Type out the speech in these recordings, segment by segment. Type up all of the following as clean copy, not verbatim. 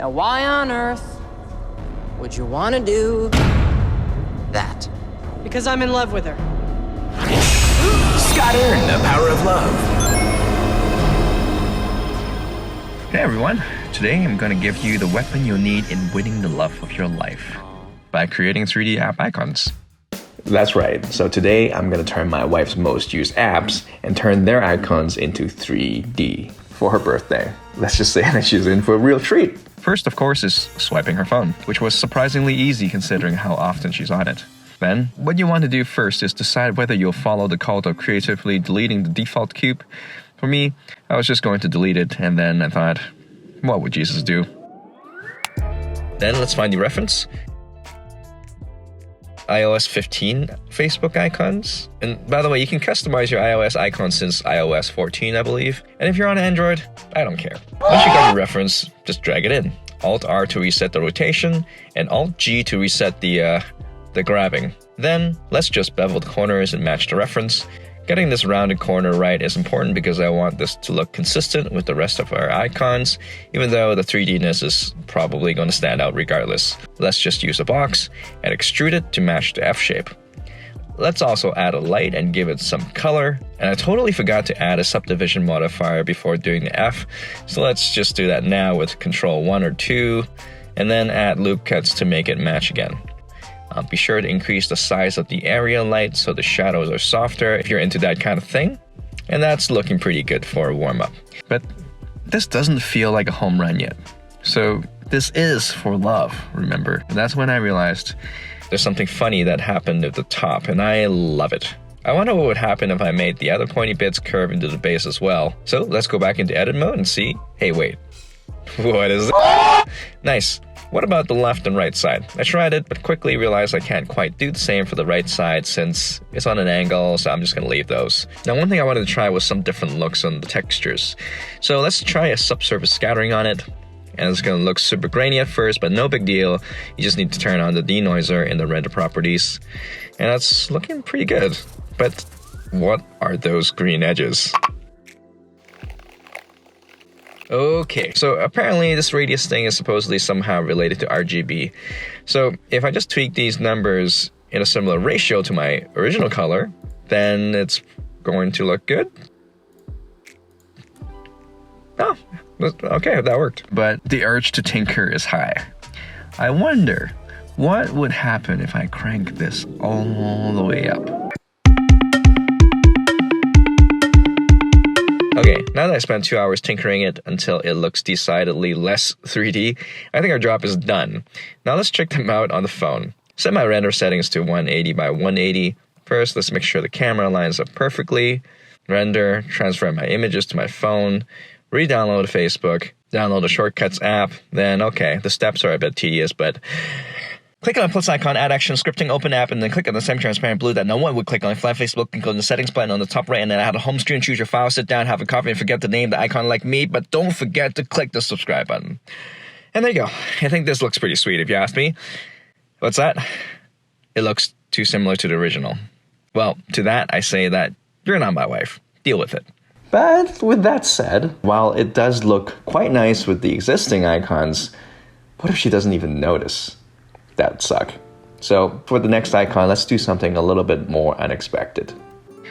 Now, why on earth would you want to do that? Because I'm in love with her. Scott Aaron, The Power of Love. Hey everyone, today I'm going to give you the weapon you'll need in winning the love of your life by creating 3D app icons. That's right, so today I'm going to turn my wife's most used apps and turn their icons into 3D for her birthday. Let's just say that she's in for a real treat. First, of course, is swiping her phone, which was surprisingly easy considering how often she's on it. Then, what you want to do first is decide whether you'll follow the cult of creatively deleting the default cube. For me, I was just going to delete it, and then I thought, what would Jesus do? Then let's find the reference. iOS 15 Facebook icons. And by the way, you can customize your iOS icons since iOS 14, I believe. And if you're on Android, I don't care. Once you got your reference, just drag it in. Alt-R to reset the rotation, and Alt-G to reset the grabbing. Then, let's just bevel the corners and match the reference. Getting this rounded corner right is important because I want this to look consistent with the rest of our icons, even though the 3D-ness is probably going to stand out regardless. Let's just use a box and extrude it to match the F shape. Let's also add a light and give it some color. And I totally forgot to add a subdivision modifier before doing the F, so let's just do that now with Control 1 or 2, and then add loop cuts to make it match again. Be sure to increase the size of the area light so the shadows are softer if you're into that kind of thing. And that's looking pretty good for a warm-up. But this doesn't feel like a home run yet. So this is for love, remember? And that's when I realized there's something funny that happened at the top, and I love it. I wonder what would happen if I made the other pointy bits curve into the base as well. So let's go back into edit mode and see. Hey, wait. What is it? Nice. What about the left and right side? I tried it, but quickly realized I can't quite do the same for the right side since it's on an angle, so I'm just going to leave those. Now, one thing I wanted to try was some different looks on the textures. So let's try a subsurface scattering on it. And it's going to look super grainy at first, but no big deal. You just need to turn on the denoiser in the render properties. And that's looking pretty good. But what are those green edges? Okay, so apparently this radius thing is supposedly somehow related to RGB. So if I just tweak these numbers in a similar ratio to my original color, then it's going to look good. Oh, okay, that worked. But the urge to tinker is high. I wonder what would happen if I crank this all the way up. Okay, now that I spent 2 hours tinkering it until it looks decidedly less 3D, I think our job is done. Now let's check them out on the phone. Set my render settings to 180 by 180. First, let's make sure the camera lines up perfectly. Render, transfer my images to my phone, re-download Facebook, download the Shortcuts app. Then, okay, the steps are a bit tedious, but click on the plus icon, add action, scripting, open app, and then click on the semi-transparent blue that no one would click on. Flat Facebook, and go to the settings button on the top right, and then add a home screen, choose your file, sit down, have a coffee, and forget to name the icon like me, but don't forget to click the subscribe button. And there you go. I think this looks pretty sweet if you ask me. What's that? It looks too similar to the original. Well, to that, I say that you're not my wife. Deal with it. But with that said, while it does look quite nice with the existing icons, what if she doesn't even notice? That would suck. So for the next icon, let's do something a little bit more unexpected.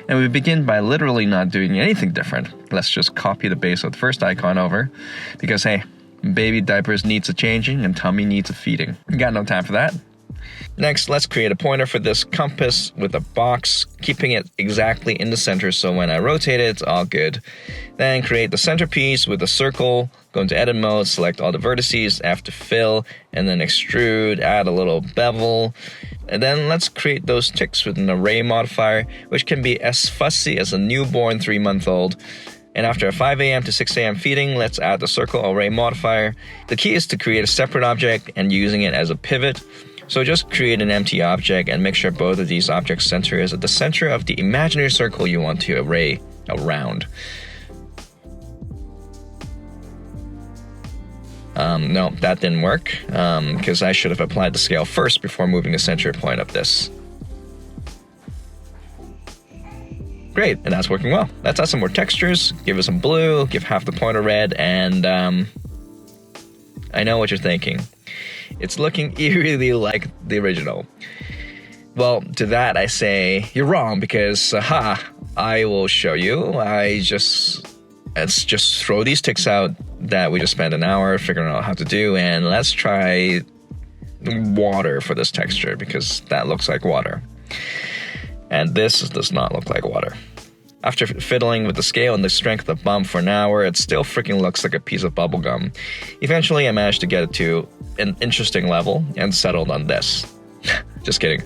And we begin by literally not doing anything different. Let's just copy the base of the first icon over. Because hey, baby diapers needs a changing and tummy needs a feeding. We got no time for that. Next, let's create a pointer for this compass with a box, keeping it exactly in the center so when I rotate it, it's all good. Then create the centerpiece with a circle, go into edit mode, select all the vertices, F to fill, and then extrude, add a little bevel. And then let's create those ticks with an array modifier, which can be as fussy as a newborn 3-month-old. And after a 5 a.m. to 6 a.m. feeding, let's add the circle array modifier. The key is to create a separate object and using it as a pivot. So just create an empty object and make sure both of these objects' center is at the center of the imaginary circle you want to array around. No, that didn't work because I should have applied the scale first before moving the center point of this. Great, and that's working well. Let's add some more textures, give it some blue, give half the pointer red, and I know what you're thinking. It's looking eerily like the original. Well, to that I say, you're wrong because, I will show you. Let's just throw these ticks out that we just spent an hour figuring out how to do, and let's try water for this texture because that looks like water. And this does not look like water. After fiddling with the scale and the strength of the bump for an hour, it still freaking looks like a piece of bubble gum. Eventually, I managed to get it to an interesting level and settled on this. Just kidding.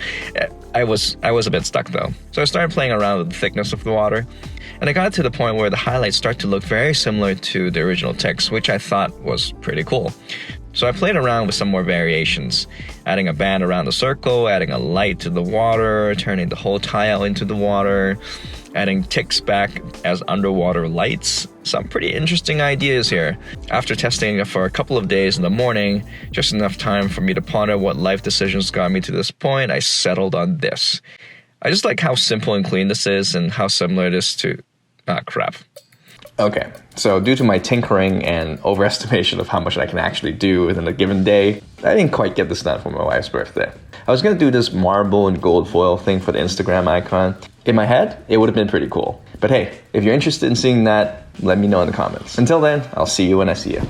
I was a bit stuck though. So I started playing around with the thickness of the water, and I got to the point where the highlights start to look very similar to the original text, which I thought was pretty cool. So I played around with some more variations, adding a band around the circle, adding a light to the water, turning the whole tile into the water, adding ticks back as underwater lights. Some pretty interesting ideas here. After testing it for a couple of days in the morning, just enough time for me to ponder what life decisions got me to this point, I settled on this. I just like how simple and clean this is and how similar it is to... crap. Okay, so due to my tinkering and overestimation of how much I can actually do within a given day, I didn't quite get this done for my wife's birthday. I was going to do this marble and gold foil thing for the Instagram icon. In my head, it would have been pretty cool. But hey, if you're interested in seeing that, let me know in the comments. Until then, I'll see you when I see you.